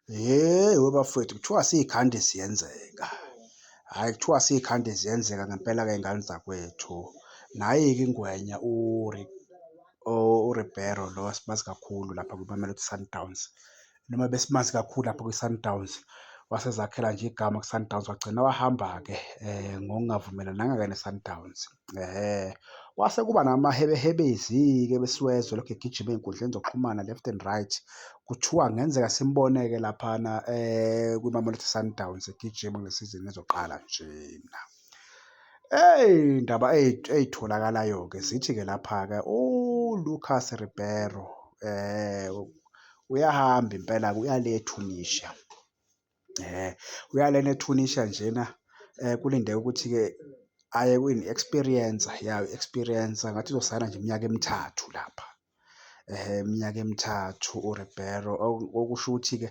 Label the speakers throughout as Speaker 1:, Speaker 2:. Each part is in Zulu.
Speaker 1: Webafowethu kuthiwa siyikhande ziyenzeka. Hhayi, kuthiwa siyikhande ziyenzeka ngempela-ke y'ngane zakwethu. Nayi-ke ingwenya uRibeiro lo esimazi kakhulu lapha kwiMamelodi Sundowns. Noma besimazi kakhulu lapha kwi-Sundowns, wasezakhela nje igama ku-Sundowns wagcina wahamba-ke ngokungavumelananga-ke ne-Sundowns. Kwase kuba namahebehebezi-ke besiwezwe lokhu egijima ey'nkundleni zokuxhumana left and right. Kuthiwa kungenzeka simbone-ke laphana kwiMamelodi Sundowns egijima ngesizini ezoqala njena. Iy'ndaba ey'tholakalayo-ke zithi-ke lapha-ke uLucas Ribeiro uyahamba impela-ke uya le eTunisia. Uya lena eTunisia njena kulindeke ukuthi-ke aye kuyini-experience-a experience ngathi uzosayina nje iminyaka emithathu lapha. Iminyaka emithathu uRibeiro okusho ukuthi-ke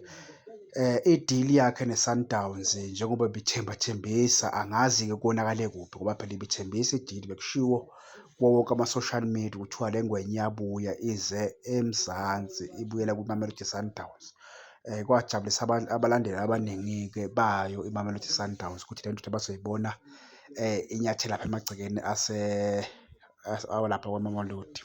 Speaker 1: i-deal yakhe ne-Sundowns njengoba ibithembathembisa, angazi-ke konakale kuphi ngoba phela ibithembisa i-deal. Bekushiwo kuwo wonke ama-social media kuthiwa le ngwenya iyabuya ize eMzansi ibuyela kwiMamelodi Sundowns. Kwajabulisa abalandeli abaningi-ke bayo iMamelodi Sundowns ukuthi le ndoda bazoyibona inyathela lapha emagcekeni awalapha kwaMamelodi.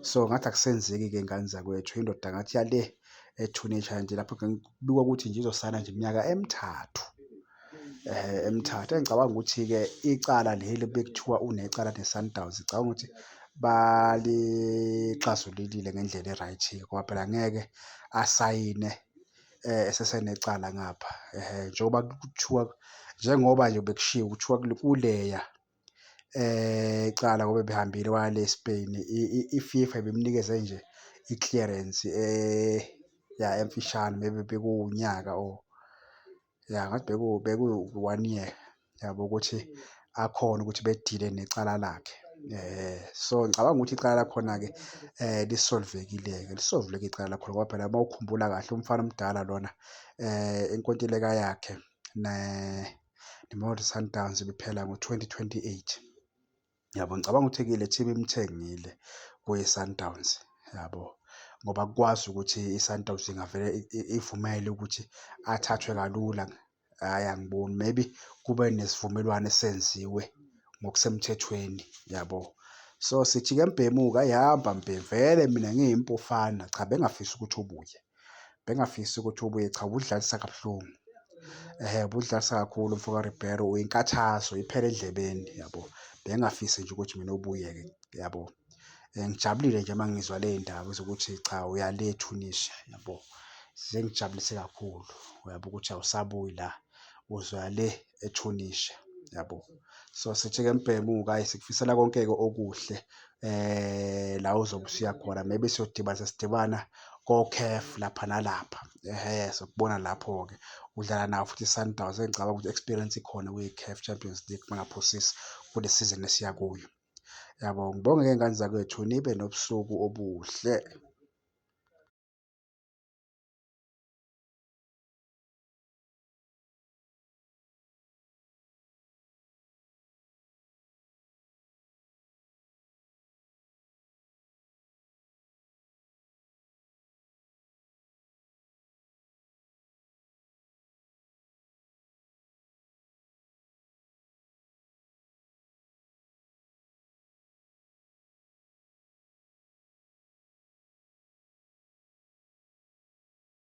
Speaker 1: So ngathi akusenzeki-ke y'ngane zakwethu, indoda ngathi iya le eTunisia nje lapho kubikwa ukuthi nje izosayina nje iminyaka emithathu. Emithathu. Engicabanga ukuthi-ke icala leli bekuthiwa unecala ne-Sundowns, ngicabanga ukuthi balixazululile ngendlela e-right-ke ngoba phela angeke asayine esesenecala ngapha. Njengoba kuthiwa njengoba nje bekushiwo kuthiwa kuleya icala ngoba ebehambile waya le eSpain, i-FIFA ibimnikeze nje i-clearance emfishane maybe bekuwunyaka or ngathi beku-1 year yabo ukuthi akhone ukuthi bedile necala lakhe. So ngicabanga ukuthi icala lakhona-ke lisolvekile-ke icala lakhona ngoba phela uma ukhumbula kahle umfana omdala lona inkontileka yakhe neMamelodi Sundowns ibiphela ngo-2028. Yabo, ngicabanga ukuthi-ke le team imthengile kuyi-Sundowns yabo, ngoba kukwazi ukuthi i-Sundowns ingavele ivumele ukuthi athathwe kalula. Hhayi, angiboni, maybe kube nesivumelwano esenziwe ngokusemthethweni yabo. So sithi-ke Mbhemu-ke hhayi hamba Mbhemu, vele mina ngiyimpufana cha bengingafisi ukuthi ubuye, bengingafisi ukuthi ubuye, cha ubudlalisa kabuhlungu. Ubudlalisa kakhulu umfo kaRibeiro, uyinkathazo iphele endlebeni yabo. Bengingafisi nje ukuthi mina ubuye-ke yabo. Ngijabulile nje uma ngizwa ley'ndaba zokuthi cha uya le eTunisia yabo. Zingijabulise kakhulu yabo ukuthi awusabuyi la, uzoya le eTunisia yabo. So sithi-ke Mbhemu-ke hhayi sikufisela konke-ke okuhle la uzobe usuya khona, maybe siyodibana sesidibana ko-CAF lapha nalapha. Sokubona lapho-ke udlala nawo futhi i-Sundowns engicabanga ukuthi i-experience ikhona kwi-CAF Champions League bangaphosisi kule sizini esiya kuyo yabo. Ngibonge-ke iy'ngane zakwethu, nibe nobusuku obuhle.